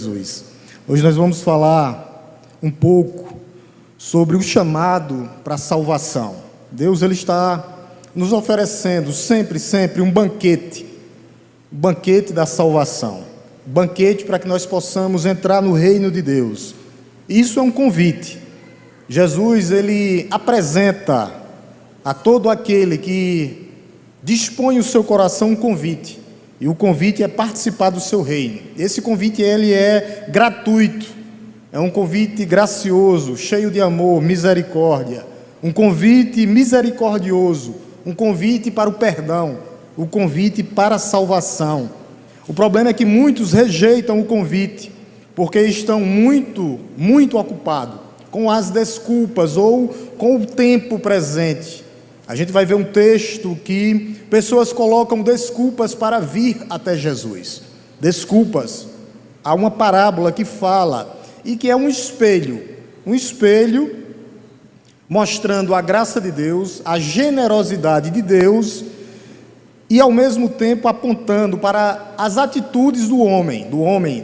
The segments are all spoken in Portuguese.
Jesus. Hoje nós vamos falar um pouco sobre o chamado para a salvação. Deus ele está nos oferecendo sempre um banquete da salvação, banquete para que nós possamos entrar no reino de Deus. Isso é um convite. Jesus ele apresenta a todo aquele que dispõe o seu coração um convite, e o convite é participar do seu reino. Esse convite ele é gratuito, é um convite gracioso, cheio de amor, misericórdia, um convite misericordioso, um convite para o perdão, um convite para a salvação. O problema é que muitos rejeitam o convite, porque estão muito ocupados com as desculpas ou com o tempo presente. A gente vai ver um texto que pessoas colocam desculpas para vir até Jesus. Desculpas. Há uma parábola que fala e que é um espelho mostrando a graça de Deus, a generosidade de Deus e ao mesmo tempo apontando para as atitudes do homem,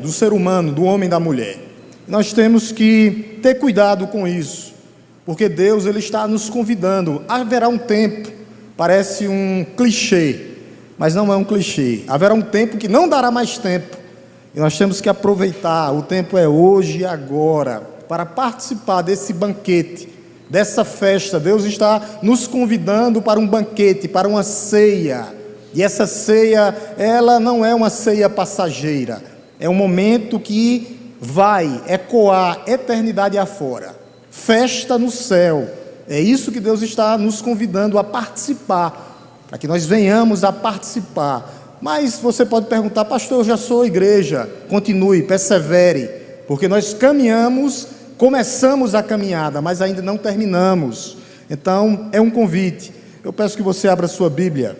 do ser humano, do homem e da mulher. Nós temos que ter cuidado com isso, porque Deus ele está nos convidando. Haverá um tempo, parece um clichê, mas não é um clichê. Haverá um tempo que não dará mais tempo, e nós temos que aproveitar. O tempo é hoje e agora, para participar desse banquete, dessa festa. Deus está nos convidando para um banquete, para uma ceia, e essa ceia, ela não é uma ceia passageira, é um momento que vai ecoar eternidade afora. Festa no céu. É isso que Deus está nos convidando a participar, para que nós venhamos a participar. Mas você pode perguntar: pastor, eu já sou igreja. Continue, persevere, porque nós começamos a caminhada, mas ainda não terminamos. Então é um convite. Eu peço que você abra sua Bíblia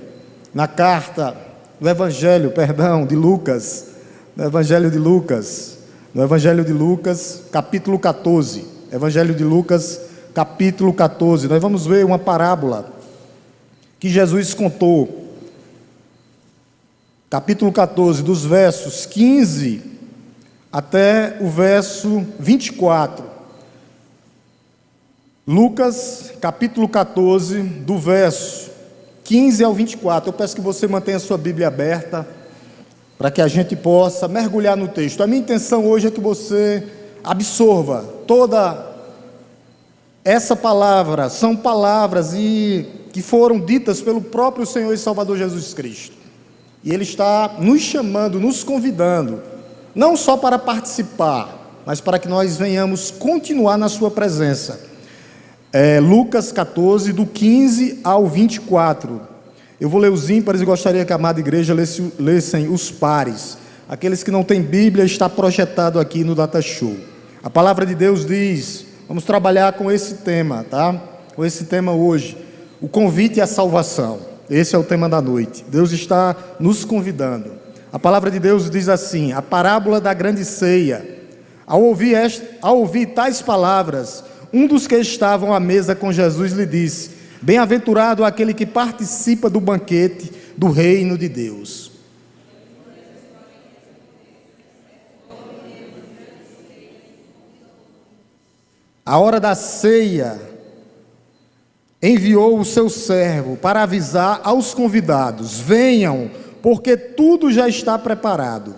na carta do Evangelho de Lucas, no Evangelho de Lucas, capítulo 14. Evangelho de Lucas, capítulo 14. Nós vamos ver uma parábola que Jesus contou. Capítulo 14, dos versos 15 até o verso 24. Lucas, capítulo 14, do verso 15 ao 24. Eu peço que você mantenha a sua Bíblia aberta, para que a gente possa mergulhar no texto. A minha intenção hoje é que você absorva toda essa palavra. São palavras que foram ditas pelo próprio Senhor e Salvador Jesus Cristo. E Ele está nos chamando, nos convidando, não só para participar, mas para que nós venhamos continuar na sua presença. Lucas 14, do 15 ao 24. Eu vou ler os ímpares e gostaria que a amada igreja lessem os pares. Aqueles que não têm Bíblia, está projetado aqui no Data Show. A palavra de Deus diz, vamos trabalhar com esse tema, tá? Com esse tema hoje, o convite à salvação. Esse é o tema da noite. Deus está nos convidando. A palavra de Deus diz assim: a parábola da grande ceia. Ao ouvir tais palavras, um dos que estavam à mesa com Jesus lhe disse: bem-aventurado aquele que participa do banquete do reino de Deus. A hora da ceia, enviou o seu servo para avisar aos convidados: venham, porque tudo já está preparado.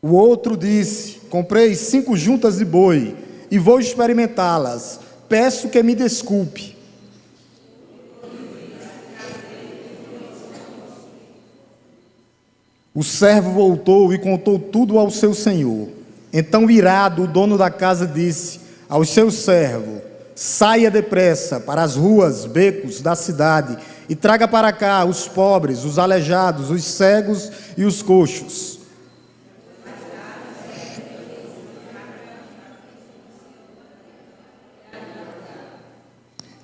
O outro disse: comprei 5 juntas de boi e vou experimentá-las. Peço que me desculpe. O servo voltou e contou tudo ao seu senhor. Então, irado, o dono da casa disse ao seu servo: saia depressa para as ruas, becos da cidade e traga para cá os pobres, os aleijados, os cegos e os coxos.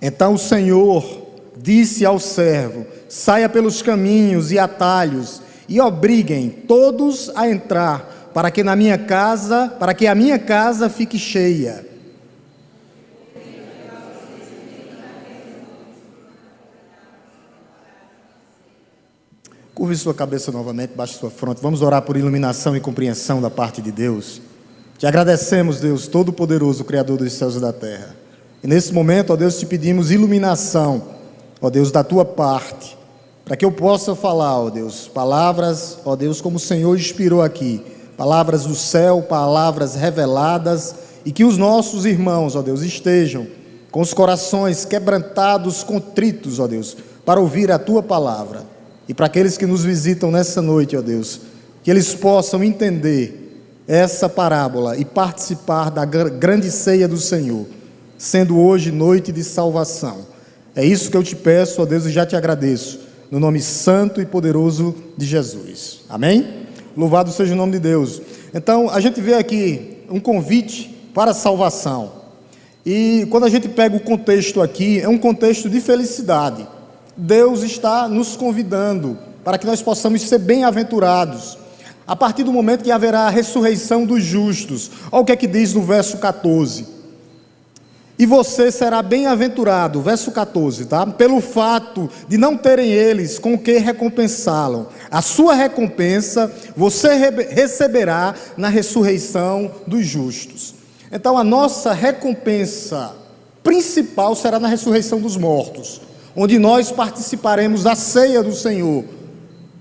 Então o Senhor disse ao servo: saia pelos caminhos e atalhos e obriguem todos a entrar, para que a minha casa fique cheia. Curve sua cabeça novamente, baixe sua fronte. Vamos orar por iluminação e compreensão da parte de Deus. Te agradecemos, Deus Todo-Poderoso, Criador dos céus e da terra. E nesse momento, ó Deus, te pedimos iluminação, ó Deus, da tua parte, para que eu possa falar, ó Deus, palavras, ó Deus, como o Senhor inspirou aqui, palavras do céu, palavras reveladas, e que os nossos irmãos, ó Deus, estejam com os corações quebrantados, contritos, ó Deus, para ouvir a tua palavra. E para aqueles que nos visitam nessa noite, ó Deus, que eles possam entender essa parábola e participar da grande ceia do Senhor, sendo hoje noite de salvação. É isso que eu te peço, ó Deus, e já te agradeço, no nome santo e poderoso de Jesus. Amém? Louvado seja o nome de Deus. Então, a gente vê aqui um convite para a salvação. E quando a gente pega o contexto aqui, é um contexto de felicidade. Deus está nos convidando para que nós possamos ser bem-aventurados, a partir do momento que haverá a ressurreição dos justos. Olha o que é que diz no verso 14. E você será bem-aventurado, verso 14, tá? Pelo fato de não terem eles com o que recompensá-lo. A sua recompensa você receberá na ressurreição dos justos. Então a nossa recompensa principal será na ressurreição dos mortos, onde nós participaremos da ceia do Senhor.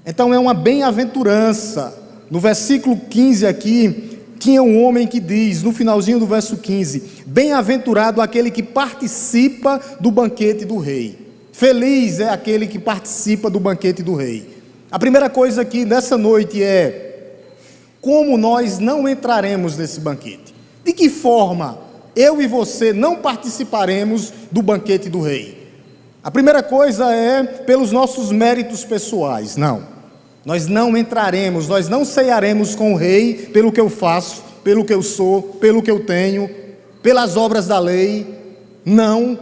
Então é uma bem-aventurança. No versículo 15 aqui, tinha um homem que diz, no finalzinho do verso 15, bem-aventurado aquele que participa do banquete do rei. Feliz é aquele que participa do banquete do rei. A primeira coisa aqui nessa noite é, como nós não entraremos nesse banquete? De que forma eu e você não participaremos do banquete do rei? A primeira coisa é pelos nossos méritos pessoais. Não, nós não entraremos, nós não cearemos com o rei pelo que eu faço, pelo que eu sou, pelo que eu tenho, pelas obras da lei. Não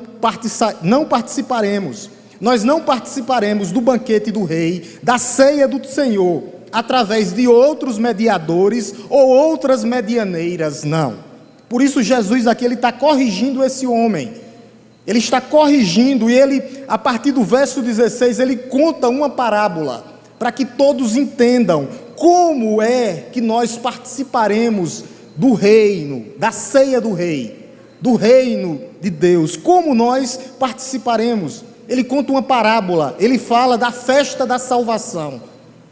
participaremos. Nós não participaremos do banquete do rei, da ceia do Senhor, através de outros mediadores ou outras medianeiras, não. Por isso Jesus aqui, ele está corrigindo esse homem. Ele está corrigindo, e ele, a partir do verso 16, ele conta uma parábola, para que todos entendam como é que nós participaremos do reino, da ceia do rei, do reino de Deus, como nós participaremos. Ele conta uma parábola, ele fala da festa da salvação.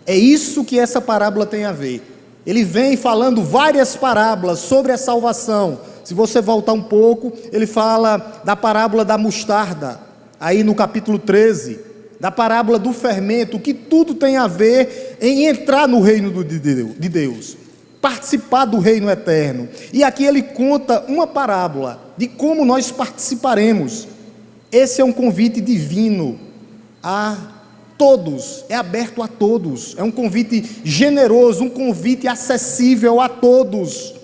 É isso que essa parábola tem a ver. Ele vem falando várias parábolas sobre a salvação. Se você voltar um pouco, ele fala da parábola da mostarda, aí no capítulo 13, da parábola do fermento, que tudo tem a ver em entrar no reino de Deus, participar do reino eterno. E aqui ele conta uma parábola de como nós participaremos. Esse é um convite divino a todos, é aberto a todos, é um convite generoso, um convite acessível a todos.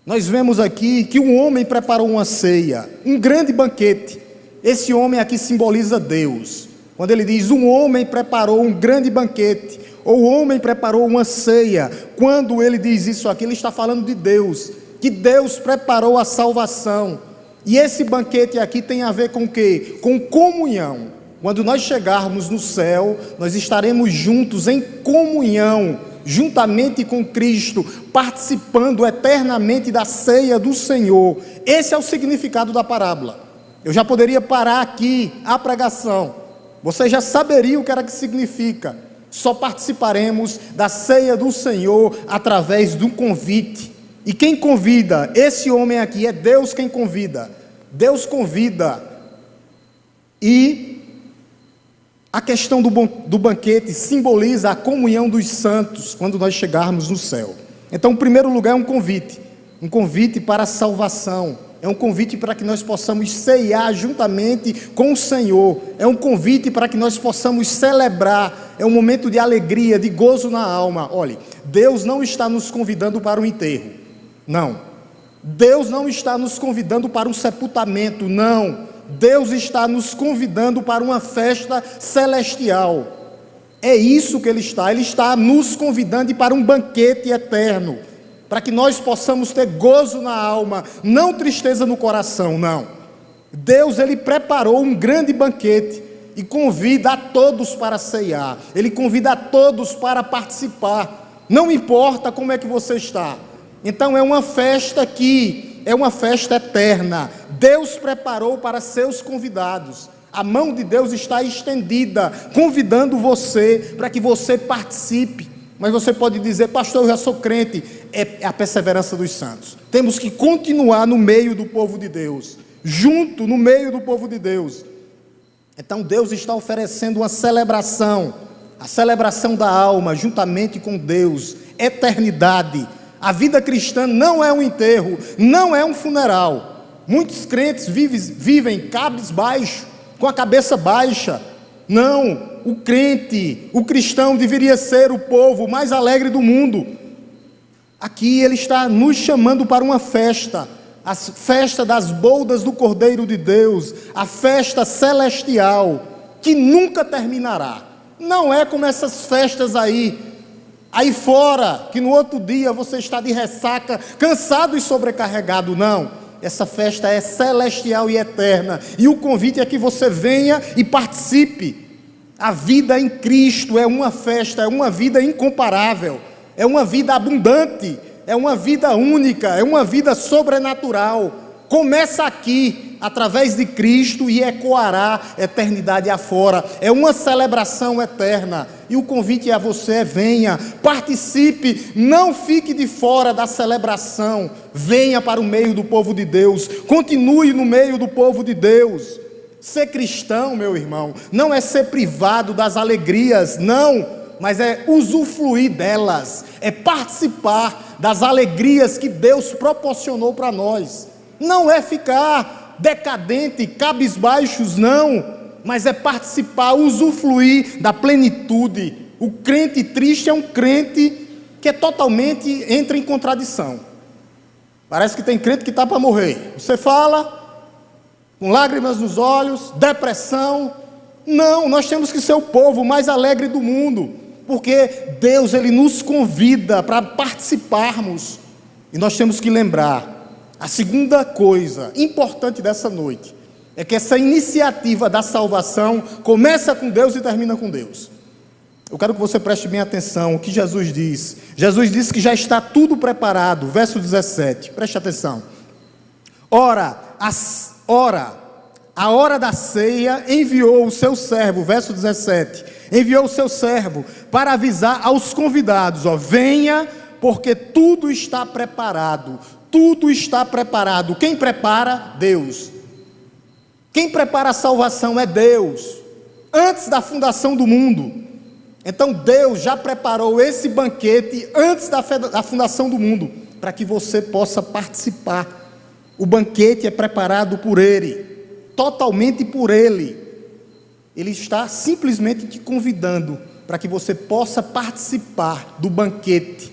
Nós vemos aqui que um homem preparou uma ceia, um grande banquete. Esse homem aqui simboliza Deus. Quando ele diz, um homem preparou um grande banquete, ou o homem preparou uma ceia, quando ele diz isso aqui, ele está falando de Deus, que Deus preparou a salvação. E esse banquete aqui tem a ver com o quê? Com comunhão. Quando nós chegarmos no céu, nós estaremos juntos em comunhão, juntamente com Cristo, participando eternamente da ceia do Senhor. Esse é o significado da parábola. Eu já poderia parar aqui a pregação, você já saberia o que era que significa. Só participaremos da ceia do Senhor através de um convite. E quem convida? Esse homem aqui, é Deus quem convida. Deus convida. E a questão do banquete simboliza a comunhão dos santos quando nós chegarmos no céu. Então, em primeiro lugar, é um convite para a salvação, é um convite para que nós possamos ceiar juntamente com o Senhor, é um convite para que nós possamos celebrar, é um momento de alegria, de gozo na alma. Olhe, Deus não está nos convidando para um enterro, não. Deus não está nos convidando para um sepultamento, não. Deus está nos convidando para uma festa celestial. É isso que Ele está nos convidando para um banquete eterno, para que nós possamos ter gozo na alma, não tristeza no coração, não. Deus, Ele preparou um grande banquete, e convida a todos para ceiar, Ele convida a todos para participar, não importa como é que você está. Então é uma festa que é uma festa eterna, Deus preparou para seus convidados, a mão de Deus está estendida, convidando você para que você participe. Mas você pode dizer: pastor, eu já sou crente. É a perseverança dos santos, temos que continuar no meio do povo de Deus, junto no meio do povo de Deus. Então Deus está oferecendo uma celebração, a celebração da alma, juntamente com Deus, eternidade. A vida cristã não é um enterro, não é um funeral. Muitos crentes vivem cabisbaixo, com a cabeça baixa. Não, o crente, o cristão deveria ser o povo mais alegre do mundo. Aqui ele está nos chamando para uma festa, a festa das bodas do Cordeiro de Deus, a festa celestial, que nunca terminará. Não é como essas festas aí fora, que no outro dia você está de ressaca, cansado e sobrecarregado. Não, essa festa é celestial e eterna, e o convite é que você venha e participe. A vida em Cristo é uma festa, é uma vida incomparável, é uma vida abundante, é uma vida única, é uma vida sobrenatural. Começa aqui, através de Cristo, e ecoará eternidade afora. É uma celebração eterna, e o convite a você: venha, participe, não fique de fora da celebração, venha para o meio do povo de Deus, continue no meio do povo de Deus. Ser cristão, meu irmão, não é ser privado das alegrias, não, mas é usufruir delas, é participar das alegrias que Deus proporcionou para nós. Não é ficar decadente, cabisbaixos, não, mas é participar, usufruir da plenitude. O crente triste é um crente que totalmente entra em contradição. Parece que tem crente que está para morrer. Você fala com lágrimas nos olhos, depressão. Não, nós temos que ser o povo mais alegre do mundo, porque Deus, Ele nos convida para participarmos. E nós temos que lembrar, a segunda coisa importante dessa noite, é que essa iniciativa da salvação começa com Deus e termina com Deus. Eu quero que você preste bem atenção o que Jesus diz. Jesus disse que já está tudo preparado, verso 17, preste atenção. Ora, a hora da ceia enviou o seu servo, verso 17, enviou o seu servo para avisar aos convidados: venha, porque tudo está preparado, tudo está preparado. Quem prepara? Deus. Quem prepara a salvação é Deus, antes da fundação do mundo. Então Deus já preparou esse banquete antes da fundação do mundo, para que você possa participar. O banquete é preparado por Ele, totalmente por Ele. Ele está simplesmente te convidando para que você possa participar do banquete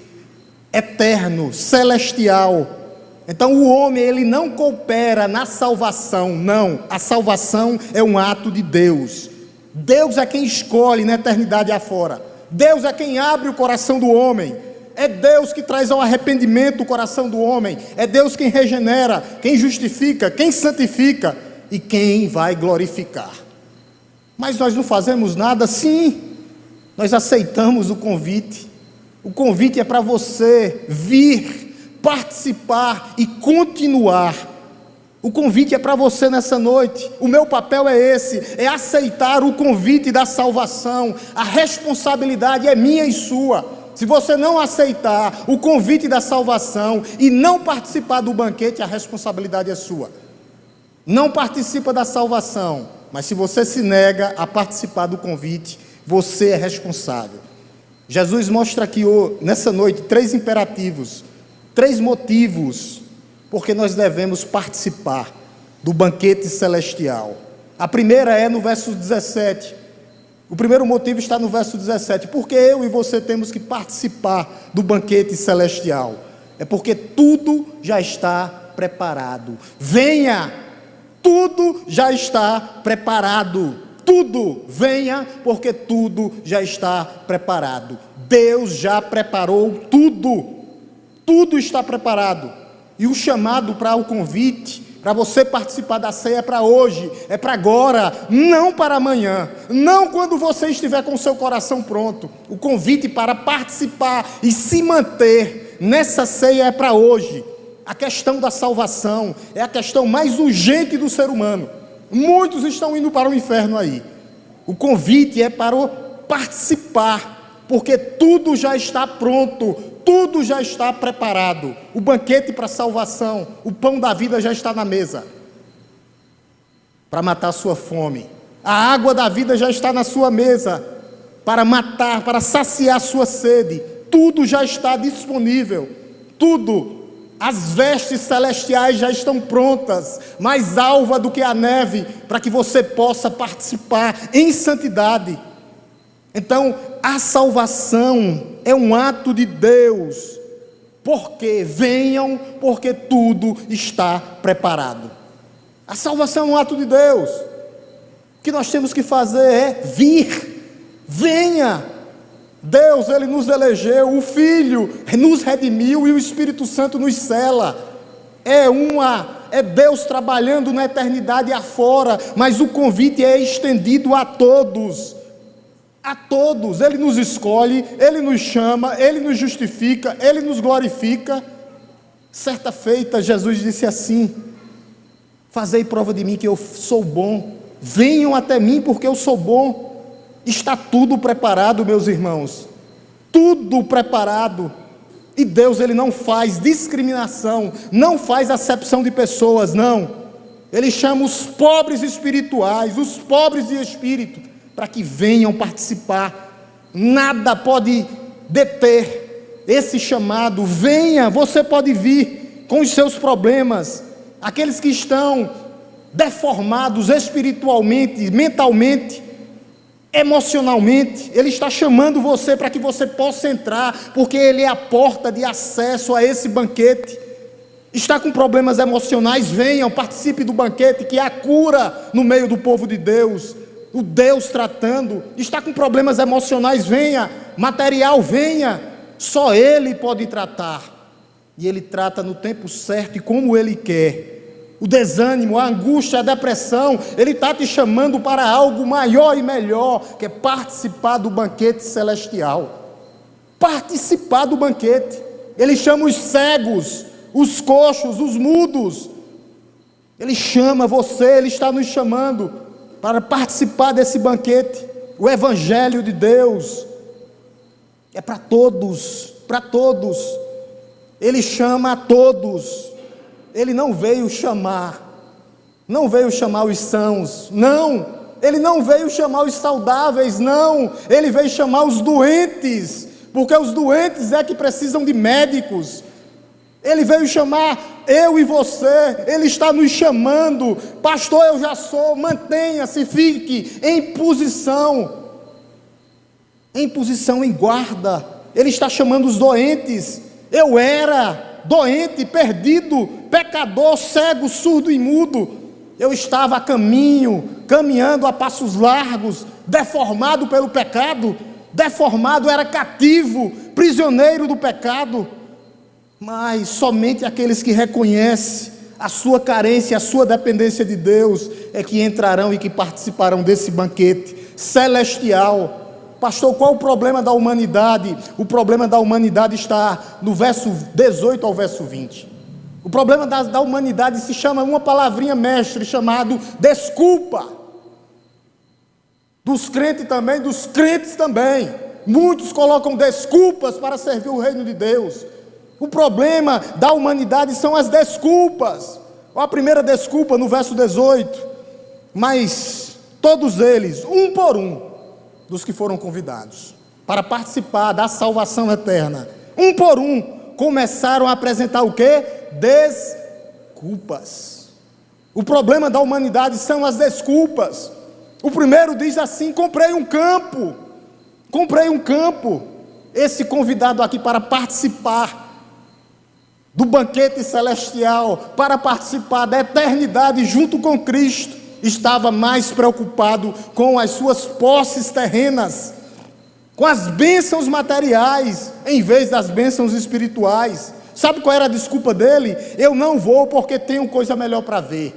eterno, celestial. Então o homem, ele não coopera na salvação, não. A salvação é um ato de Deus. Deus é quem escolhe na eternidade afora. Deus é quem abre o coração do homem. É Deus que traz ao arrependimento o coração do homem. É Deus quem regenera, quem justifica, quem santifica e quem vai glorificar. Mas nós não fazemos nada. Sim, nós aceitamos o convite. O convite é para você vir, participar e continuar. O convite é para você nessa noite. O meu papel é esse, é aceitar o convite da salvação. A responsabilidade é minha e sua. Se você não aceitar o convite da salvação e não participar do banquete, a responsabilidade é sua. Não participa da salvação, mas se você se nega a participar do convite, você é responsável. Jesus mostra aqui nessa noite 3 imperativos, 3 motivos porque nós devemos participar do banquete celestial. A primeira é no verso 17. O primeiro motivo está no verso 17. Porque eu e você temos que participar do banquete celestial? É porque tudo já está preparado. Venha, tudo já está preparado. Tudo, venha, porque tudo já está preparado. Deus já preparou tudo. Tudo está preparado. E o chamado para o convite Para você participar da ceia é para hoje, é para agora, não para amanhã, não quando você estiver com o seu coração pronto. O convite para participar e se manter nessa ceia é para hoje. A questão da salvação é a questão mais urgente do ser humano. Muitos estão indo para o inferno aí. O convite é para participar, porque tudo já está pronto, tudo já está preparado. O banquete para a salvação, o pão da vida já está na mesa para matar a sua fome. A água da vida já está na sua mesa para matar, para saciar a sua sede. Tudo já está disponível, tudo. As vestes celestiais já estão prontas, mais alva do que a neve, para que você possa participar em santidade. Então, a salvação é um ato de Deus. Porque venham, porque tudo está preparado. A salvação é um ato de Deus. O que nós temos que fazer é vir. Venha. Deus, Ele nos elegeu, o Filho nos redimiu e o Espírito Santo nos sela. É Deus trabalhando na eternidade afora, mas o convite é estendido a todos. A todos. Ele nos escolhe, Ele nos chama, Ele nos justifica, Ele nos glorifica. Certa feita, Jesus disse assim: fazei prova de mim que eu sou bom. Venham até mim porque eu sou bom. Está tudo preparado, meus irmãos. Tudo preparado. E Deus, Ele não faz discriminação, não faz acepção de pessoas, não. Ele chama os pobres espirituais, os pobres de espírito, para que venham participar. Nada pode deter esse chamado. Venha, você pode vir com os seus problemas. Aqueles que estão deformados espiritualmente, mentalmente, emocionalmente, Ele está chamando você para que você possa entrar, porque Ele é a porta de acesso a esse banquete. Está com problemas emocionais? Venham, participe do banquete, que é a cura no meio do povo de Deus. O Deus tratando. Está com problemas emocionais? Venha. Material? Venha. Só Ele pode tratar. E Ele trata no tempo certo e como Ele quer. O desânimo, a angústia, a depressão, Ele está te chamando para algo maior e melhor, que é participar do banquete celestial. Participar do banquete. Ele chama os cegos, os coxos, os mudos. Ele chama você, Ele está nos chamando para participar desse banquete. O Evangelho de Deus é para todos, para todos. Ele chama a todos. Ele não veio chamar os sãos, não. Ele não veio chamar os saudáveis, não. Ele veio chamar os doentes, porque os doentes é que precisam de médicos. Ele veio chamar eu e você. Ele está nos chamando. Pastor, eu já sou. Mantenha-se, fique em posição, em guarda. Ele está chamando os doentes. Eu era doente, perdido, pecador, cego, surdo e mudo. Eu estava a caminho, caminhando a passos largos, deformado pelo pecado, deformado, era cativo, prisioneiro do pecado. Mas somente aqueles que reconhecem a sua carência, a sua dependência de Deus, é que entrarão e que participarão desse banquete celestial. Pastor, qual o problema da humanidade? O problema da humanidade está no verso 18 ao verso 20. O problema da humanidade se chama uma palavrinha mestre, chamado desculpa. Dos crentes também. Muitos colocam desculpas para servir o reino de Deus. O problema da humanidade são as desculpas. A primeira desculpa no verso 18. Mas todos eles, um por um, dos que foram convidados para participar da salvação eterna, um por um, começaram a apresentar o quê? Desculpas. O problema da humanidade são as desculpas. O primeiro diz assim: comprei um campo. Esse convidado aqui para participar do banquete celestial, para participar da eternidade junto com Cristo, estava mais preocupado com as suas posses terrenas, com as bênçãos materiais, em vez das bênçãos espirituais. Sabe qual era a desculpa dele? Eu não vou porque tenho coisa melhor para ver.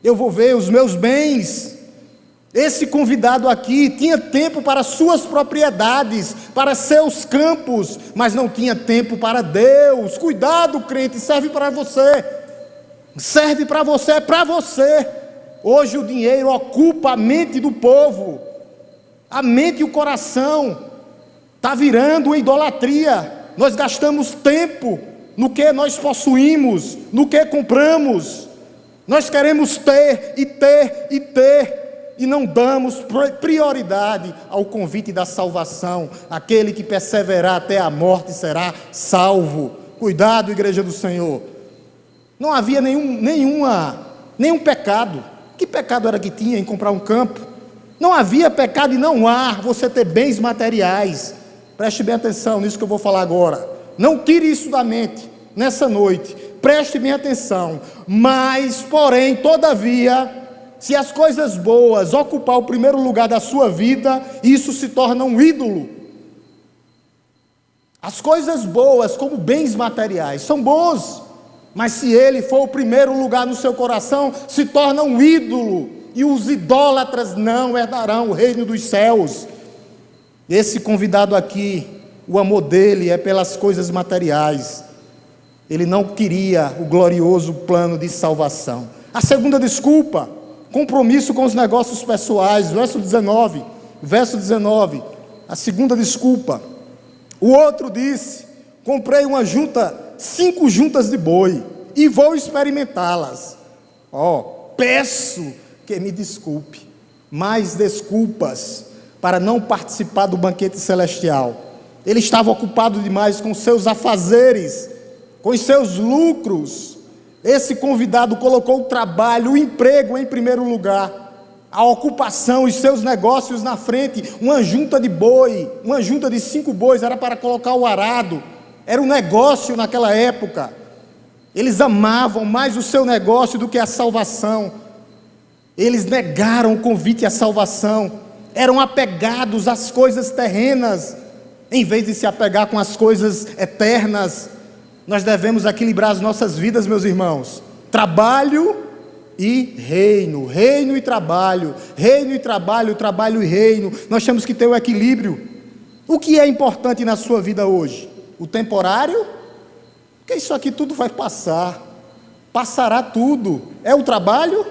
Eu vou ver os meus bens. Esse convidado aqui tinha tempo para suas propriedades, para seus campos, mas não tinha tempo para Deus. Cuidado, crente, serve para você. Serve para você, é para você. Hoje o dinheiro ocupa a mente do povo. A mente e o coração está virando uma idolatria. Nós gastamos tempo no que nós possuímos, no que compramos. Nós queremos ter e ter e ter, e não damos prioridade ao convite da salvação. Aquele que perseverar até a morte será salvo. Cuidado, igreja do Senhor. Não havia nenhum pecado. Que pecado era que tinha em comprar um campo? Não havia pecado e não há você ter bens materiais. Preste bem atenção nisso que eu vou falar agora. Não tire isso da mente nessa noite. Preste bem atenção. Mas, porém, todavia, se as coisas boas ocupar o primeiro lugar da sua vida, isso se torna um ídolo. As coisas boas, como bens materiais, são bons, mas se ele for o primeiro lugar no seu coração, se torna um ídolo, e os idólatras não herdarão o reino dos céus. Esse convidado aqui, o amor dele é pelas coisas materiais. Ele não queria o glorioso plano de salvação. A segunda desculpa, compromisso com os negócios pessoais, verso 19, a segunda desculpa. O outro disse: comprei 5 juntas de boi, e vou experimentá-las. Peço que me desculpe, mais desculpas para não participar do banquete celestial. Ele estava ocupado demais com seus afazeres, com os seus lucros. Esse convidado colocou o trabalho, o emprego em primeiro lugar, a ocupação, os seus negócios na frente. Uma junta de boi, uma junta de 5 bois era para colocar o arado, era um negócio naquela época. Eles amavam mais o seu negócio do que a salvação. Eles negaram o convite à salvação, eram apegados às coisas terrenas, em vez de se apegar com as coisas eternas. Nós devemos equilibrar as nossas vidas, meus irmãos. Trabalho e reino, reino e trabalho, reino e trabalho, trabalho e reino. Nós temos que ter o equilíbrio. O que é importante na sua vida hoje? O temporário? Porque isso aqui tudo vai passar, passará tudo. É o trabalho?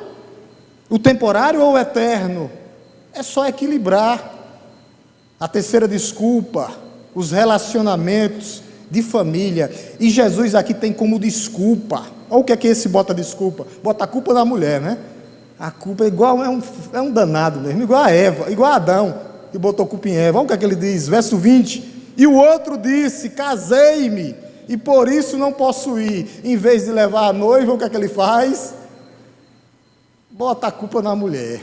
O temporário ou o eterno? É só equilibrar. A terceira desculpa, os relacionamentos de família. E Jesus aqui tem como desculpa. Olha o que é que esse bota desculpa. Bota a culpa na mulher, né? A culpa é igual, é um danado mesmo, igual a Eva, igual a Adão, que botou culpa em Eva. Olha o que é que ele diz, verso 20. E o outro disse: casei-me, e por isso não posso ir. Em vez de levar a noiva, o que é que ele faz? Bota a culpa na mulher.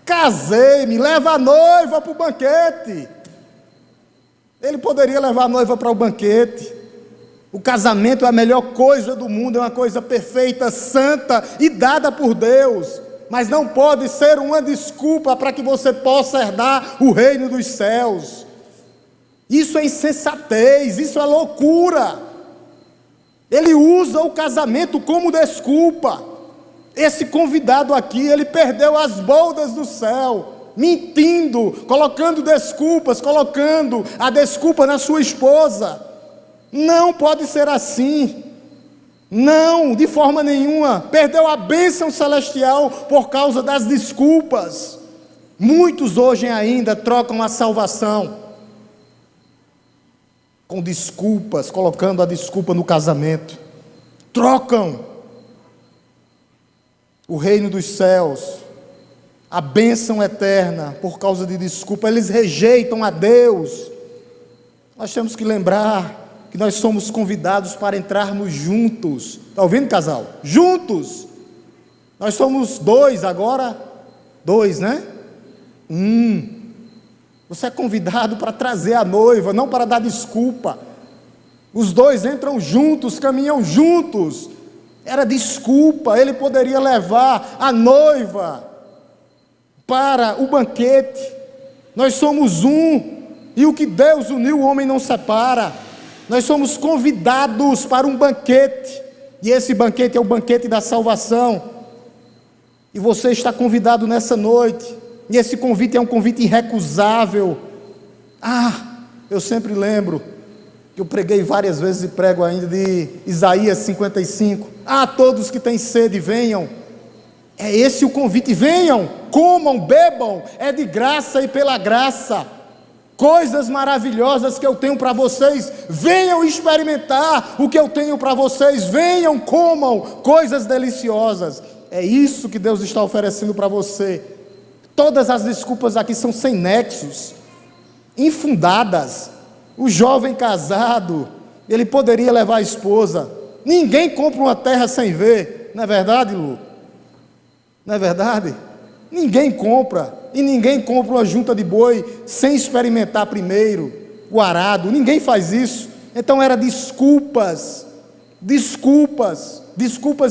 Casei-me, leva a noiva para o banquete. Ele poderia levar a noiva para o banquete. O casamento é a melhor coisa do mundo, é uma coisa perfeita, santa e dada por Deus, mas não pode ser uma desculpa para que você possa herdar o reino dos céus. Isso é insensatez, isso é loucura. Ele usa o casamento como desculpa. Esse convidado aqui, ele perdeu as boldas do céu, mentindo, colocando desculpas, colocando a desculpa na sua esposa. Não pode ser assim. Não, de forma nenhuma. Perdeu a bênção celestial por causa das desculpas. Muitos hoje ainda trocam a salvação com desculpas, colocando a desculpa no casamento. Trocam o reino dos céus, a bênção eterna, por causa de desculpa. Eles rejeitam a Deus. Nós temos que lembrar que nós somos convidados para entrarmos juntos. Está ouvindo, casal? Juntos. Nós somos 2 agora. 2, né? Você é convidado para trazer a noiva, não para dar desculpa. Os 2 entram juntos, caminham juntos. Era desculpa. Ele poderia levar a noiva para o banquete. Nós somos um, e o que Deus uniu, o homem não separa. Nós somos convidados para um banquete, e esse banquete é o banquete da salvação, e você está convidado nessa noite, e esse convite é um convite irrecusável. Eu sempre lembro, que eu preguei várias vezes e prego ainda, de Isaías 55, todos que têm sede, venham. É esse o convite: venham, comam, bebam, é de graça e pela graça, coisas maravilhosas que eu tenho para vocês, venham experimentar o que eu tenho para vocês, venham, comam, coisas deliciosas. É isso que Deus está oferecendo para você. Todas as desculpas aqui são sem nexos, infundadas. O jovem casado, ele poderia levar a esposa. Ninguém compra uma terra sem ver, não é verdade, Lu? Não é verdade? Ninguém compra, e ninguém compra uma junta de boi sem experimentar primeiro o arado. Ninguém faz isso. Então era desculpas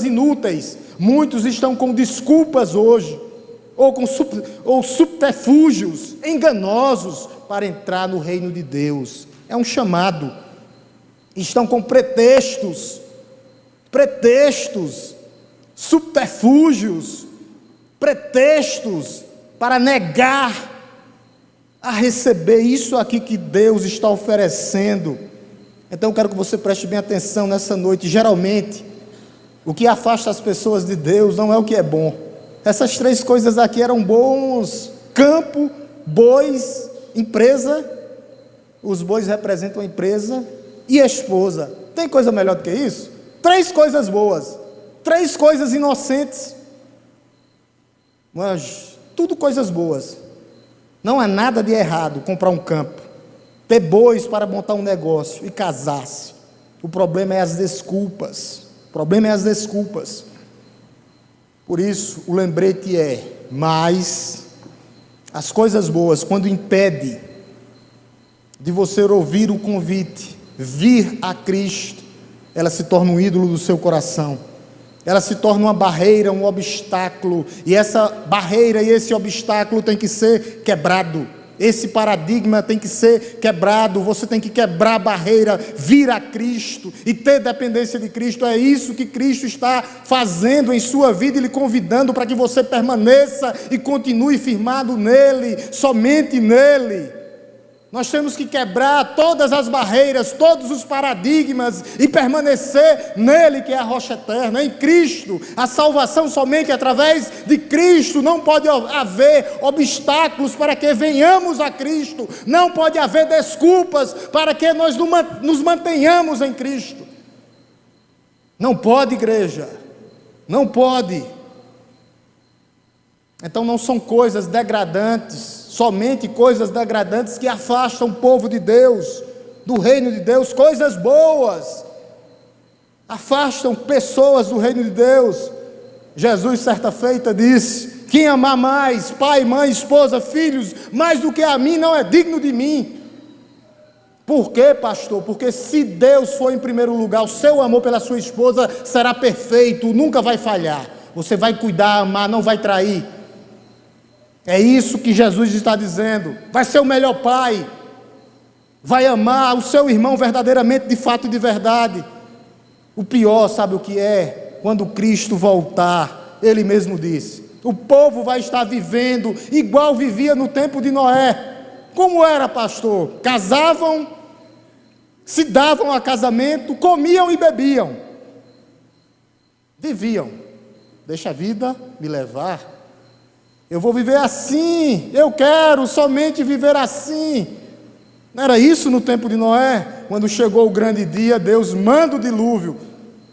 inúteis. Muitos estão com desculpas hoje, ou subterfúgios enganosos para entrar no reino de Deus. É um chamado. Estão com pretextos, subterfúgios, pretextos para negar a receber isso aqui que Deus está oferecendo. Então eu quero que você preste bem atenção nessa noite. Geralmente, o que afasta as pessoas de Deus não é o que é bom. Essas três coisas aqui eram bons: campo, bois, empresa. Os bois representam a empresa, e a esposa. Tem coisa melhor do que isso? Três coisas boas, três coisas inocentes, mas tudo coisas boas. Não há nada de errado comprar um campo, ter bois para montar um negócio e casar-se. O problema é as desculpas. Por isso, o lembrete é: mas as coisas boas, quando impede de você ouvir o convite, vir a Cristo, ela se torna um ídolo do seu coração. Ela se torna uma barreira, um obstáculo, e essa barreira e esse obstáculo tem que ser quebrado. Esse paradigma tem que ser quebrado. Você tem que quebrar a barreira, vir a Cristo e ter dependência de Cristo. É isso que Cristo está fazendo em sua vida e lhe convidando para que você permaneça e continue firmado nele, somente nele. Nós temos que quebrar todas as barreiras, todos os paradigmas e permanecer nele, que é a rocha eterna, em Cristo. A salvação somente através de Cristo. Não pode haver obstáculos para que venhamos a Cristo. Não pode haver desculpas para que nós nos mantenhamos em Cristo. Não pode, igreja. Não pode. Então não são coisas degradantes, somente coisas degradantes que afastam o povo de Deus, do reino de Deus. Coisas boas afastam pessoas do reino de Deus. Jesus, certa feita, disse: quem amar mais, pai, mãe, esposa, filhos, mais do que a mim, não é digno de mim. Por quê, pastor? Porque se Deus for em primeiro lugar, o seu amor pela sua esposa será perfeito, nunca vai falhar. Você vai cuidar, amar, não vai trair. É isso que Jesus está dizendo. Vai ser o melhor pai, vai amar o seu irmão verdadeiramente, de fato e de verdade. O pior, sabe o que é? Quando Cristo voltar, Ele mesmo disse, o povo vai estar vivendo igual vivia no tempo de Noé. Como era, pastor? Casavam, se davam a casamento, comiam e bebiam, viviam. Deixa a vida me levar. Eu vou viver assim, eu quero somente viver assim. Não era isso no tempo de Noé? Quando chegou o grande dia, Deus manda o dilúvio.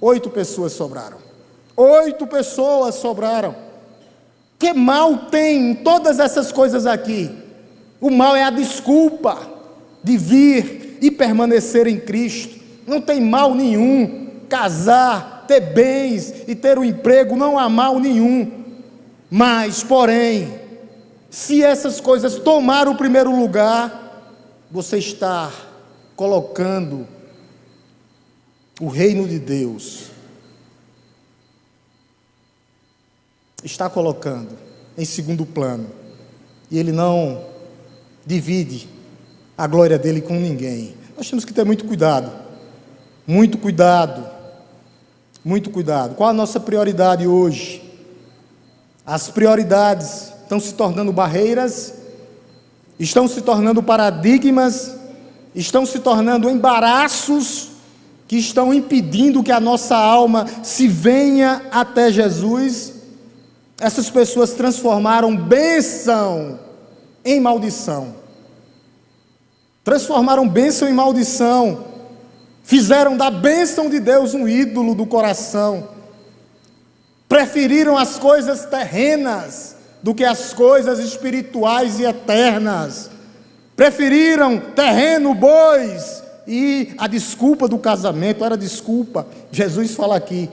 8 pessoas sobraram. 8 pessoas sobraram. Que mal tem em todas essas coisas aqui? O mal é a desculpa de vir e permanecer em Cristo. Não tem mal nenhum. Casar, ter bens e ter um emprego, não há mal nenhum. Mas, porém, se essas coisas tomarem o primeiro lugar, você está colocando o reino de Deus, está colocando em segundo plano, e Ele não divide a glória dele com ninguém. Nós temos que ter muito cuidado Muito cuidado, muito cuidado. Qual a nossa prioridade hoje? As prioridades estão se tornando barreiras, estão se tornando paradigmas, estão se tornando embaraços que estão impedindo que a nossa alma se venha até Jesus. Essas pessoas transformaram bênção em maldição. Transformaram bênção em maldição. Fizeram da bênção de Deus um ídolo do coração. Preferiram as coisas terrenas do que as coisas espirituais e eternas. Preferiram terreno, bois, e a desculpa do casamento era desculpa. Jesus fala aqui.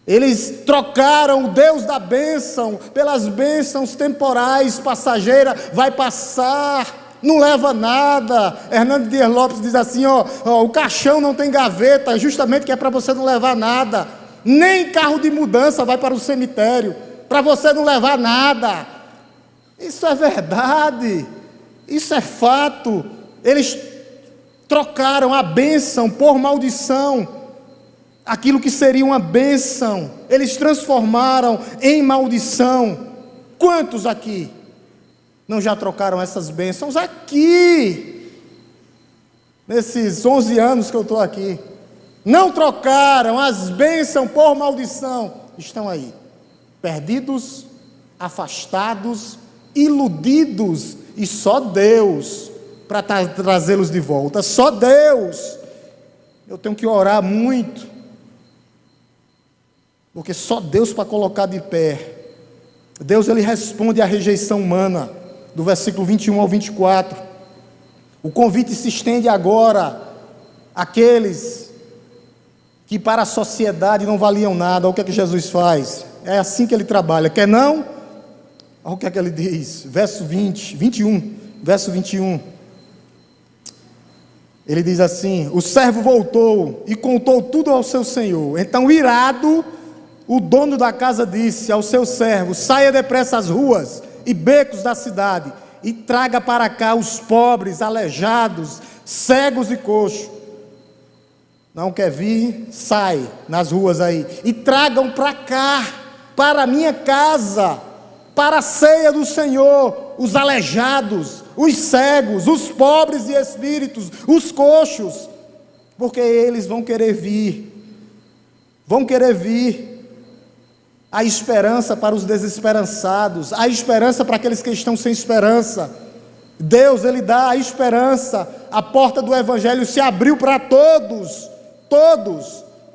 Eles trocaram o Deus da bênção pelas bênçãos temporais, passageiras, vai passar, não leva nada. Hernando Dias Lopes diz assim, o caixão não tem gaveta, justamente que é para você não levar nada. Nem carro de mudança vai para o cemitério, para você não levar nada. Isso é verdade, isso é fato. Eles trocaram a bênção por maldição. Aquilo que seria uma bênção, eles transformaram em maldição. Quantos aqui não já trocaram essas bênçãos? Aqui, nesses 11 anos que eu estou aqui, não trocaram as bênçãos por maldição. Estão aí, perdidos, afastados, iludidos, e só Deus para trazê-los de volta. Só Deus. Eu tenho que orar muito, porque só Deus para colocar de pé. Deus, ele responde à rejeição humana, do versículo 21 ao 24. O convite se estende agora àqueles que para a sociedade não valiam nada. Olha o que é que Jesus faz. É assim que ele trabalha. Quer não? Olha o que é que ele diz. Verso 21. Verso 21. Ele diz assim: o servo voltou e contou tudo ao seu senhor. Então, irado, o dono da casa disse ao seu servo: saia depressa às ruas e becos da cidade e traga para cá os pobres, aleijados, cegos e coxos. Não quer vir? Sai nas ruas aí e tragam para cá, para a minha casa, para a ceia do Senhor, os aleijados, os cegos, os pobres de espíritos, os coxos, porque eles vão querer vir. A esperança para os desesperançados, a esperança para aqueles que estão sem esperança. Deus, ele dá a esperança. A porta do evangelho se abriu para todos.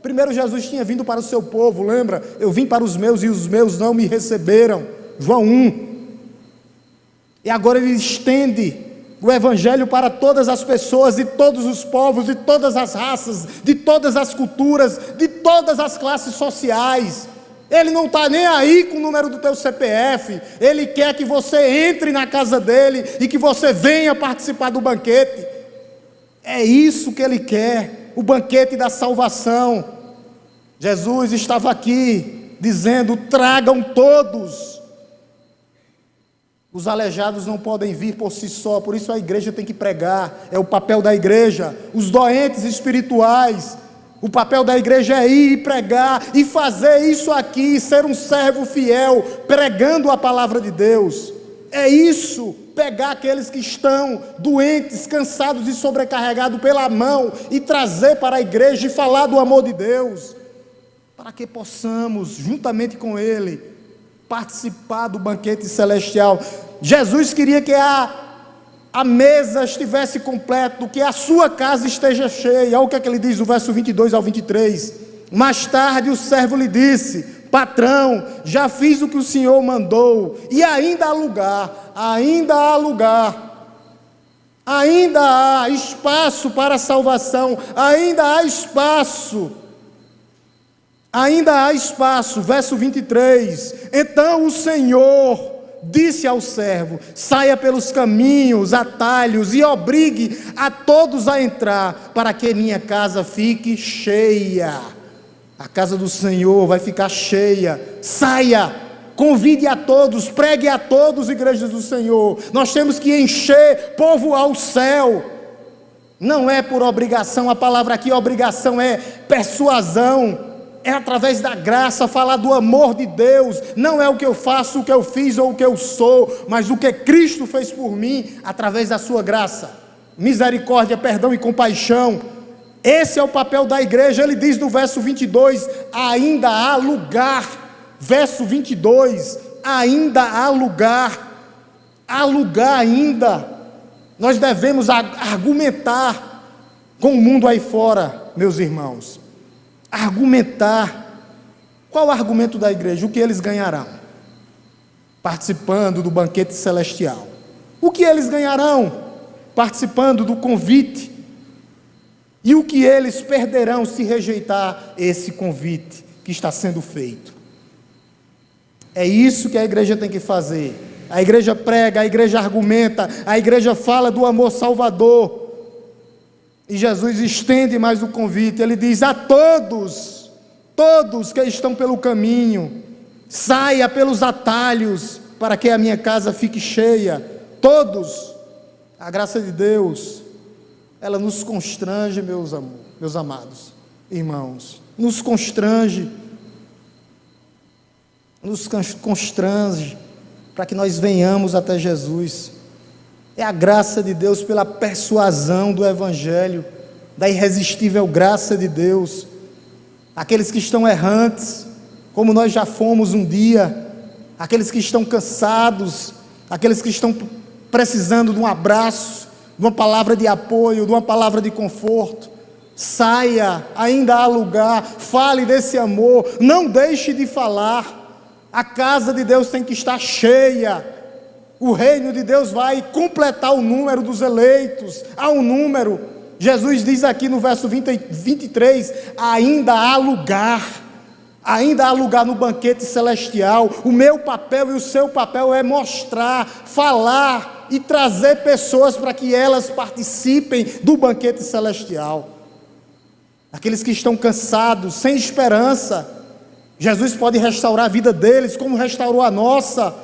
Primeiro Jesus tinha vindo para o seu povo, lembra? Eu vim para os meus e os meus não me receberam. João 1. E agora ele estende o evangelho para todas as pessoas, de todos os povos, de todas as raças, de todas as culturas, de todas as classes sociais. Ele não está nem aí com o número do teu CPF. Ele quer que você entre na casa dele e que você venha participar do banquete. É isso que ele quer, o banquete da salvação. Jesus estava aqui dizendo: tragam todos. Os aleijados não podem vir por si só, por isso a igreja tem que pregar. É o papel da igreja. Os doentes espirituais, o papel da igreja é ir e pregar, e fazer isso aqui, ser um servo fiel, pregando a palavra de Deus. É isso, pegar aqueles que estão doentes, cansados e sobrecarregados pela mão, e trazer para a igreja e falar do amor de Deus, para que possamos, juntamente com Ele, participar do banquete celestial. Jesus queria que a mesa estivesse completa, que a sua casa esteja cheia. Olha o que é que ele diz do verso 22 ao 23. Mais tarde o servo lhe disse: patrão, já fiz o que o senhor mandou, e ainda há lugar, ainda há espaço para a salvação, ainda há espaço. Verso 23. Então o Senhor disse ao servo: saia pelos caminhos, atalhos, e obrigue a todos a entrar, para que minha casa fique cheia. A casa do Senhor vai ficar cheia. Saia, convide a todos, pregue a todos, igrejas do Senhor. Nós temos que encher, povoar o céu. Não é por obrigação, a palavra aqui, obrigação, é persuasão. É através da graça, falar do amor de Deus. Não é o que eu faço, o que eu fiz ou o que eu sou, mas o que Cristo fez por mim, através da sua graça. Misericórdia, perdão e compaixão. Esse é o papel da igreja. Ele diz no verso 22, ainda há lugar. Verso 22, ainda há lugar. Há lugar ainda. Nós devemos argumentar com o mundo aí fora, meus irmãos. Argumentar. Qual o argumento da igreja? O que eles ganharão participando do banquete celestial? O que eles ganharão participando do convite? E o que eles perderão se rejeitar esse convite que está sendo feito? É isso que a igreja tem que fazer. A igreja prega, a igreja argumenta, a igreja fala do amor salvador. E Jesus estende mais o convite. Ele diz a todos que estão pelo caminho, saia pelos atalhos, para que a minha casa fique cheia. Todos. A graça de Deus, ela nos constrange, meus amados irmãos, nos constrange para que nós venhamos até Jesus. É a graça de Deus pela persuasão do Evangelho, da irresistível graça de Deus. Aqueles que estão errantes, como nós já fomos um dia, aqueles que estão cansados, aqueles que estão precisando de um abraço, de uma palavra de apoio, de uma palavra de conforto, saia, ainda há lugar, fale desse amor, não deixe de falar. A casa de Deus tem que estar cheia. O reino de Deus vai completar o número dos eleitos. Há um número. Jesus diz aqui no verso 23, ainda há lugar. Ainda há lugar no banquete celestial. O meu papel e o seu papel é mostrar, falar e trazer pessoas para que elas participem do banquete celestial. Aqueles que estão cansados, sem esperança, Jesus pode restaurar a vida deles, como restaurou a nossa.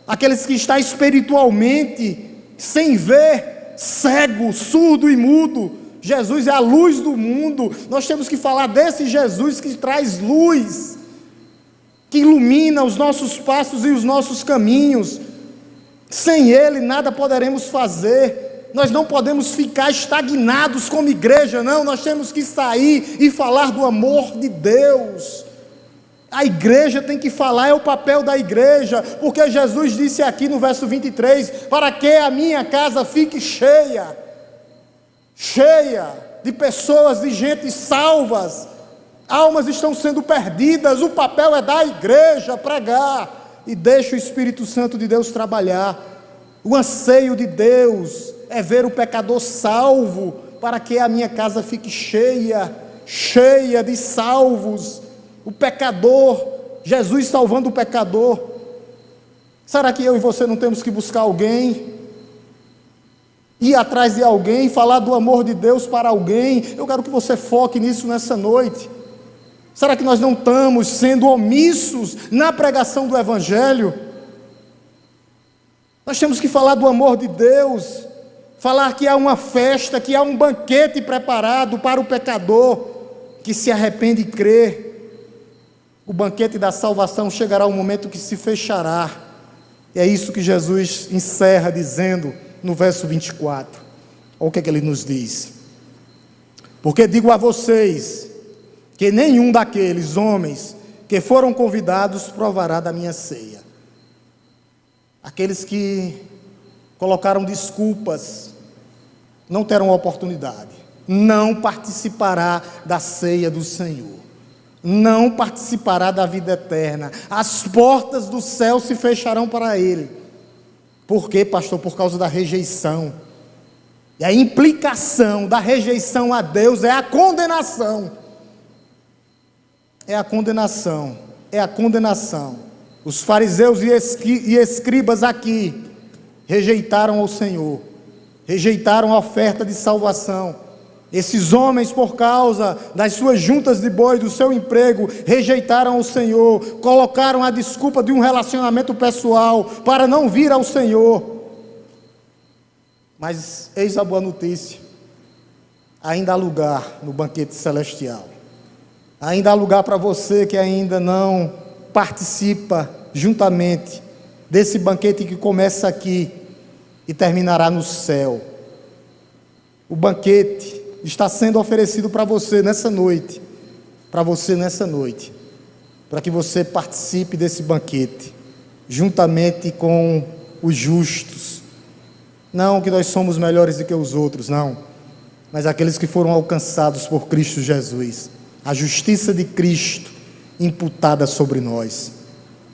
Aqueles que estão espiritualmente sem ver, cego, surdo e mudo, Jesus é a luz do mundo. Nós temos que falar desse Jesus que traz luz, que ilumina os nossos passos e os nossos caminhos. Sem Ele nada poderemos fazer. Nós não podemos ficar estagnados como igreja, não. Nós temos que sair e falar do amor de Deus. A igreja tem que falar, é o papel da igreja, porque Jesus disse aqui no verso 23, para que a minha casa fique cheia de pessoas, de gente salvas, almas estão sendo perdidas. O papel é da igreja pregar, e deixa o Espírito Santo de Deus trabalhar. O anseio de Deus é ver o pecador salvo, para que a minha casa fique cheia de salvos. O pecador, Jesus salvando o pecador. Será que eu e você não temos que buscar alguém? Ir atrás de alguém, falar do amor de Deus para alguém? Eu quero que você foque nisso nessa noite. Será que nós não estamos sendo omissos na pregação do Evangelho? Nós temos que falar do amor de Deus, falar que há uma festa, que há um banquete preparado para o pecador que se arrepende e crê. O banquete da salvação chegará um momento que se fechará. E é isso que Jesus encerra dizendo no verso 24. Olha o que é que ele nos diz. Porque digo a vocês, que nenhum daqueles homens que foram convidados provará da minha ceia. Aqueles que colocaram desculpas não terão oportunidade. Não participará da ceia do Senhor. Não participará da vida eterna. As portas do céu se fecharão para ele. Por quê, pastor? Por causa da rejeição. E a implicação da rejeição a Deus é a condenação. É a condenação. É a condenação. Os fariseus e escribas aqui rejeitaram o Senhor. Rejeitaram a oferta de salvação. Esses homens, por causa das suas juntas de boi, do seu emprego, rejeitaram o Senhor, colocaram a desculpa de um relacionamento pessoal para não vir ao Senhor. Mas eis a boa notícia: ainda há lugar no banquete celestial. Ainda há lugar para você que ainda não participa juntamente desse banquete que começa aqui e terminará no céu. O banquete está sendo oferecido para você nessa noite, para que você participe desse banquete, juntamente com os justos. Não que nós somos melhores do que os outros, não, mas aqueles que foram alcançados por Cristo Jesus. A justiça de Cristo imputada sobre nós,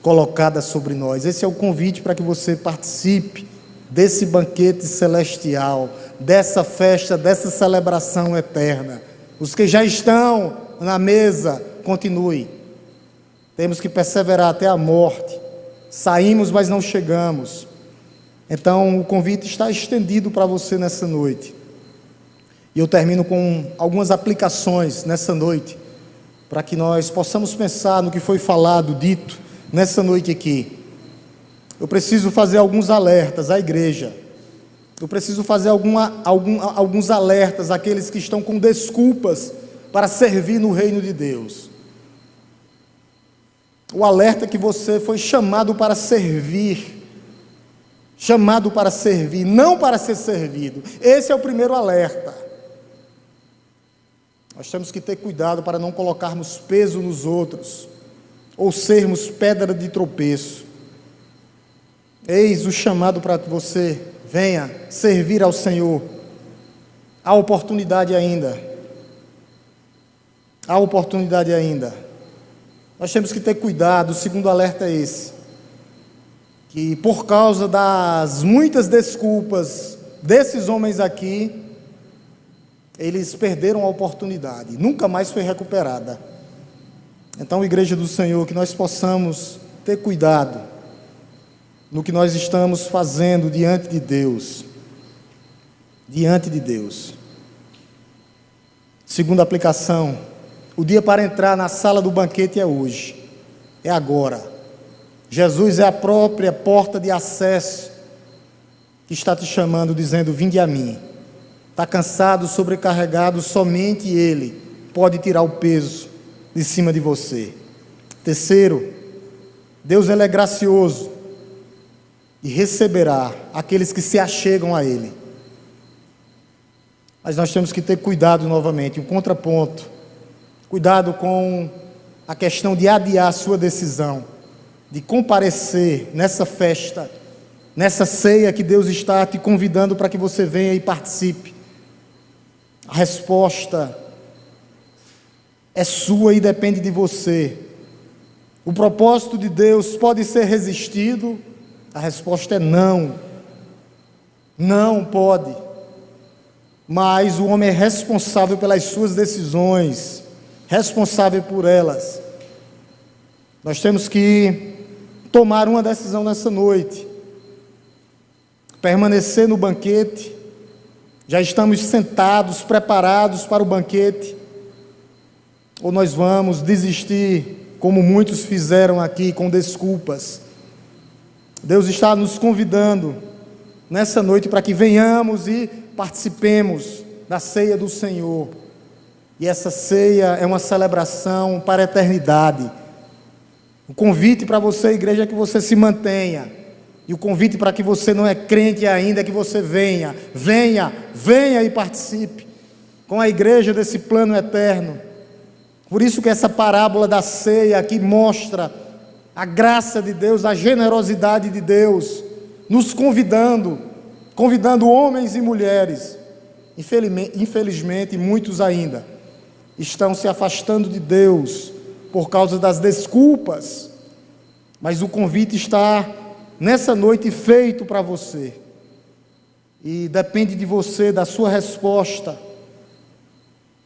colocada sobre nós. Esse é o convite para que você participe desse banquete celestial, dessa festa, dessa celebração eterna. Os que já estão na mesa, continue. Temos que perseverar até a morte. Saímos, mas não chegamos. Então, o convite está estendido para você nessa noite. E eu termino com algumas aplicações nessa noite, para que nós possamos pensar no que foi falado, dito, nessa noite aqui. Eu preciso fazer alguns alertas à igreja. Eu preciso fazer alguns alertas àqueles que estão com desculpas para servir no reino de Deus. O alerta que você foi chamado para servir, não para ser servido. Esse é o primeiro alerta. Nós temos que ter cuidado para não colocarmos peso nos outros, ou sermos pedra de tropeço. Eis o chamado para que você venha servir ao Senhor. Há oportunidade ainda. Há oportunidade ainda. Nós temos que ter cuidado. O segundo alerta é esse, que por causa das muitas desculpas desses homens aqui, eles perderam a oportunidade, nunca mais foi recuperada. Então, Igreja do Senhor, que nós possamos ter cuidado no que nós estamos fazendo diante de Deus. Diante de Deus. Segunda aplicação, o dia para entrar na sala do banquete é hoje, é agora. Jesus é a própria porta de acesso que está te chamando, dizendo: vinde a mim. Está cansado, sobrecarregado, somente Ele pode tirar o peso de cima de você. Terceiro, Deus Ele é gracioso e receberá aqueles que se achegam a Ele. Mas nós temos que ter cuidado novamente, um contraponto. Cuidado com a questão de adiar a sua decisão, de comparecer nessa festa, nessa ceia que Deus está te convidando para que você venha e participe. A resposta é sua e depende de você. O propósito de Deus pode ser resistido? A resposta é não. Não pode. Mas o homem é responsável pelas suas decisões, responsável por elas. Nós temos que tomar uma decisão nessa noite. Permanecer no banquete. Já estamos sentados, preparados para o banquete, ou nós vamos desistir, como muitos fizeram aqui, com desculpas? Deus está nos convidando nessa noite para que venhamos e participemos da ceia do Senhor. E essa ceia é uma celebração para a eternidade. O convite para você, igreja, é que você se mantenha. E o convite para que você não é crente ainda é que você venha e participe com a igreja desse plano eterno. Por isso que essa parábola da ceia aqui mostra a graça de Deus, a generosidade de Deus, nos convidando homens e mulheres. Infelizmente, muitos ainda estão se afastando de Deus por causa das desculpas, mas o convite está nessa noite feito para você, e depende de você, da sua resposta.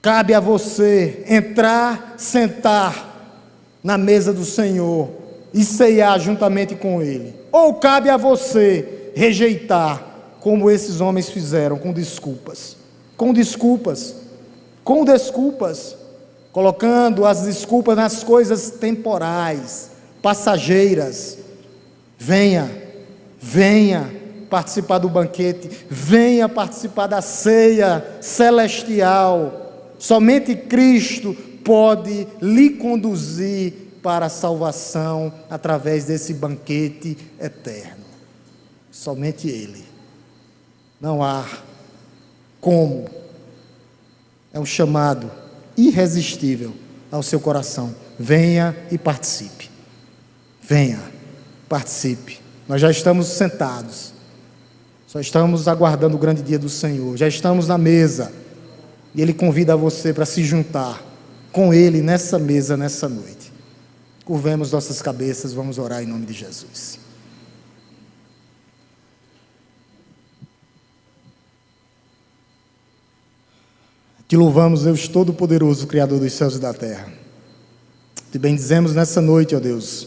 Cabe a você entrar, sentar na mesa do Senhor e ceiar juntamente com Ele, ou cabe a você rejeitar, como esses homens fizeram, com desculpas, colocando as desculpas nas coisas temporais, passageiras. Venha participar do banquete, venha participar da ceia celestial. Somente Cristo pode lhe conduzir para a salvação através desse banquete eterno. Somente Ele. Não há como. É um chamado irresistível ao seu coração. Venha e participe. Venha, participe. Nós já estamos sentados. Só estamos aguardando o grande dia do Senhor. Já estamos na mesa. E Ele convida você para se juntar com Ele nessa mesa, nessa noite. Curvemos nossas cabeças, vamos orar em nome de Jesus. Te louvamos, Deus Todo-Poderoso, Criador dos céus e da terra. Te bendizemos nessa noite, ó Deus,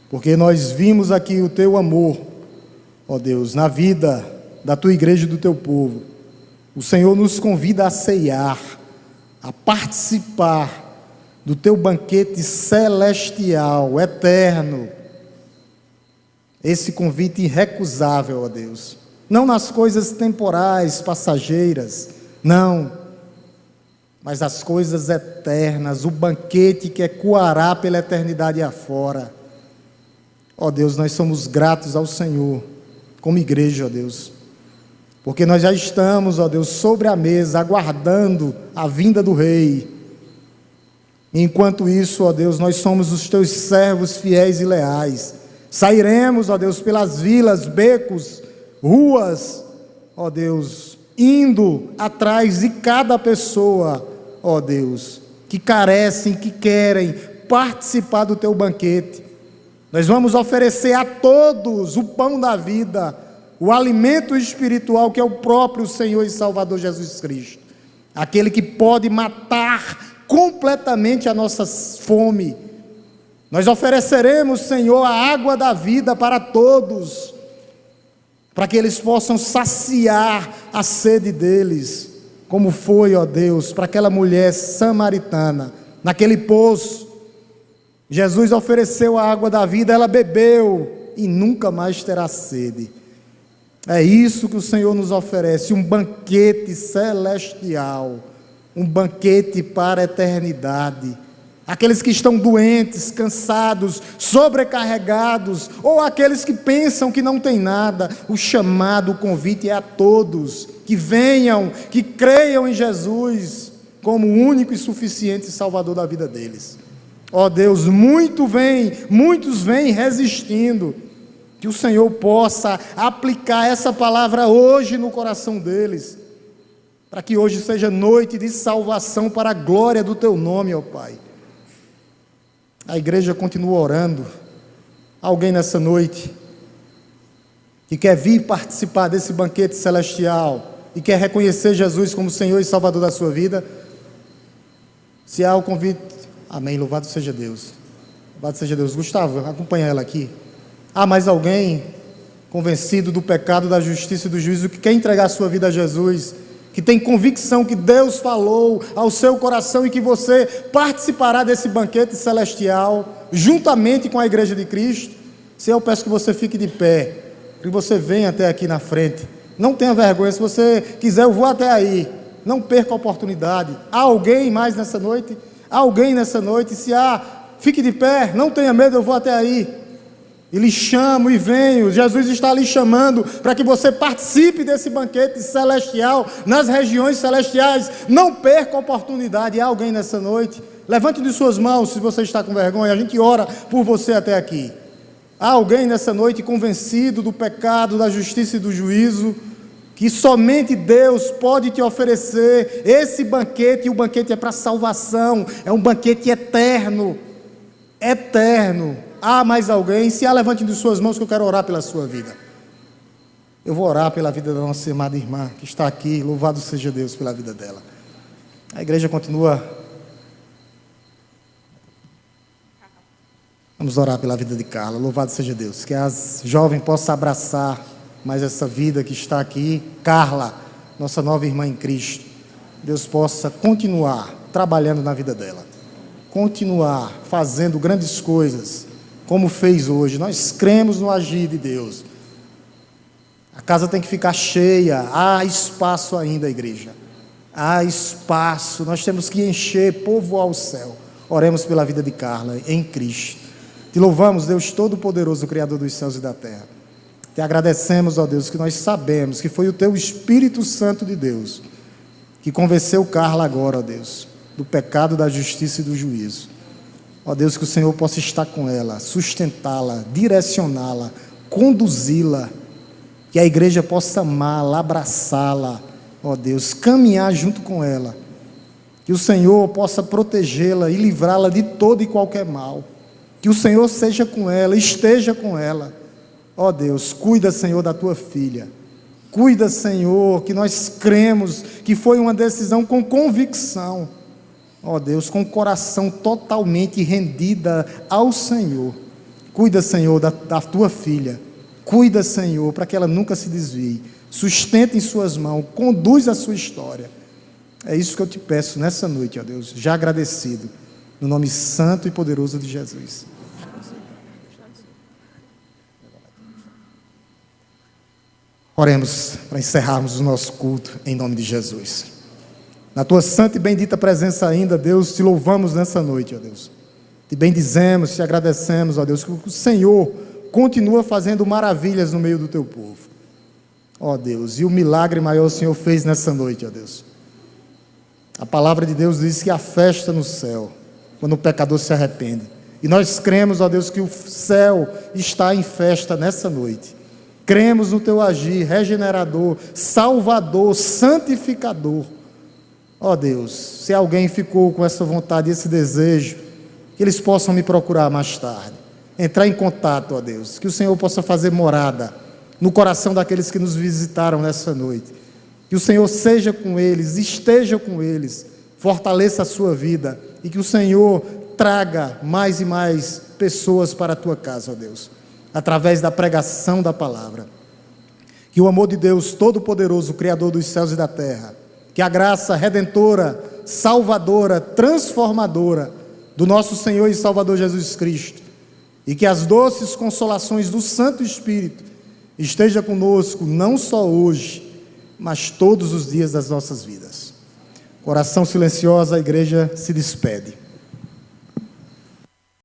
porque nós vimos aqui o Teu amor, ó Deus, na vida da Tua igreja e do Teu povo. O Senhor nos convida a ceiar, a participar do Teu banquete celestial, eterno. Esse convite irrecusável, ó Deus. Não nas coisas temporais, passageiras, não, mas as coisas eternas, o banquete que ecoará pela eternidade afora. Ó Deus, nós somos gratos ao Senhor, como igreja, ó Deus, porque nós já estamos, ó Deus, sobre a mesa, aguardando a vinda do Rei. Enquanto isso, ó Deus, nós somos os Teus servos fiéis e leais. Sairemos, ó Deus, pelas vilas, becos, ruas, ó Deus, indo atrás de cada pessoa, ó Deus, que carecem, que querem participar do Teu banquete. Nós vamos oferecer a todos o pão da vida, o alimento espiritual que é o próprio Senhor e Salvador Jesus Cristo. Aquele que pode matar completamente a nossa fome. Nós ofereceremos, Senhor, a água da vida para todos, para que eles possam saciar a sede deles, como foi, ó Deus, para aquela mulher samaritana, naquele poço. Jesus ofereceu a água da vida, ela bebeu e nunca mais terá sede. É isso que o Senhor nos oferece, um banquete celestial, um banquete para a eternidade. Aqueles que estão doentes, cansados, sobrecarregados, ou aqueles que pensam que não tem nada, o chamado, o convite é a todos, que venham, que creiam em Jesus, como o único e suficiente Salvador da vida deles. Ó Deus, muitos vêm resistindo, que o Senhor possa aplicar essa palavra hoje no coração deles, para que hoje seja noite de salvação para a glória do Teu nome, ó Pai. A igreja continua orando. Alguém nessa noite que quer vir participar desse banquete celestial e quer reconhecer Jesus como Senhor e Salvador da sua vida? Se há o convite, amém, louvado seja Deus. Louvado seja Deus. Gustavo, acompanha ela aqui. Há mais alguém convencido do pecado, da justiça e do juízo, que quer entregar a sua vida a Jesus, que tem convicção que Deus falou ao seu coração e que você participará desse banquete celestial, juntamente com a igreja de Cristo? Se eu peço que você fique de pé, que você venha até aqui na frente. Não tenha vergonha, se você quiser eu vou até aí. Não perca a oportunidade. Há alguém mais nessa noite? Há alguém nessa noite? Se há, fique de pé, não tenha medo, eu vou até aí. E lhe chamo e venho. Jesus está lhe chamando para que você participe desse banquete celestial, nas regiões celestiais. Não perca a oportunidade. Há alguém nessa noite? Levante de suas mãos se você está com vergonha. A gente ora por você até aqui. Há alguém nessa noite convencido do pecado, da justiça e do juízo, que somente Deus pode te oferecer esse banquete, e o banquete é para salvação, é um banquete eterno. Eterno. Há mais alguém? Se há, levante de suas mãos que eu quero orar pela sua vida. Eu vou orar pela vida da nossa amada irmã que está aqui. Louvado seja Deus pela vida dela. A igreja continua. Vamos orar pela vida de Carla. Louvado seja Deus. Que as jovens possam abraçar mais essa vida que está aqui. Carla, nossa nova irmã em Cristo. Deus possa continuar trabalhando na vida dela. Continuar fazendo grandes coisas, como fez hoje. Nós cremos no agir de Deus. A casa tem que ficar cheia. Há espaço ainda, igreja. Há espaço. Nós temos que encher, povoar o céu. Oremos pela vida de Carla em Cristo. Te louvamos, Deus Todo-Poderoso, Criador dos céus e da terra. Te agradecemos, ó Deus, que nós sabemos que foi o Teu Espírito Santo de Deus que convenceu Carla agora, ó Deus, do pecado, da justiça e do juízo. Ó Deus, que o Senhor possa estar com ela, sustentá-la, direcioná-la, conduzi-la, que a igreja possa amá-la, abraçá-la, ó Deus, caminhar junto com ela, que o Senhor possa protegê-la e livrá-la de todo e qualquer mal, que o Senhor seja com ela, esteja com ela. Ó Deus, cuida, Senhor, da tua filha, cuida, Senhor, que nós cremos que foi uma decisão com convicção, ó Deus, com o coração totalmente rendida ao Senhor. Cuida, Senhor, da tua filha, cuida, Senhor, para que ela nunca se desvie, sustenta em suas mãos, conduz a sua história. É isso que eu te peço nessa noite, ó Deus, já agradecido, no nome santo e poderoso de Jesus. Oremos para encerrarmos o nosso culto em nome de Jesus. Na tua santa e bendita presença ainda, Deus, te louvamos nessa noite, ó Deus. Te bendizemos, te agradecemos, ó Deus, que o Senhor continua fazendo maravilhas no meio do teu povo. Ó Deus, e o milagre maior o Senhor fez nessa noite, ó Deus. A palavra de Deus diz que há festa no céu, quando o pecador se arrepende. E nós cremos, ó Deus, que o céu está em festa nessa noite. Cremos no teu agir regenerador, salvador, santificador. Ó Deus, se alguém ficou com essa vontade, esse desejo, que eles possam me procurar mais tarde, entrar em contato, ó Deus, que o Senhor possa fazer morada no coração daqueles que nos visitaram nessa noite, que o Senhor seja com eles, esteja com eles, fortaleça a sua vida, e que o Senhor traga mais e mais pessoas para a tua casa, ó Deus, através da pregação da palavra. Que o amor de Deus Todo-Poderoso, Criador dos céus e da terra, que a graça redentora, salvadora, transformadora do nosso Senhor e Salvador Jesus Cristo, e que as doces consolações do Santo Espírito esteja conosco, não só hoje, mas todos os dias das nossas vidas. Oração silenciosa, a igreja se despede.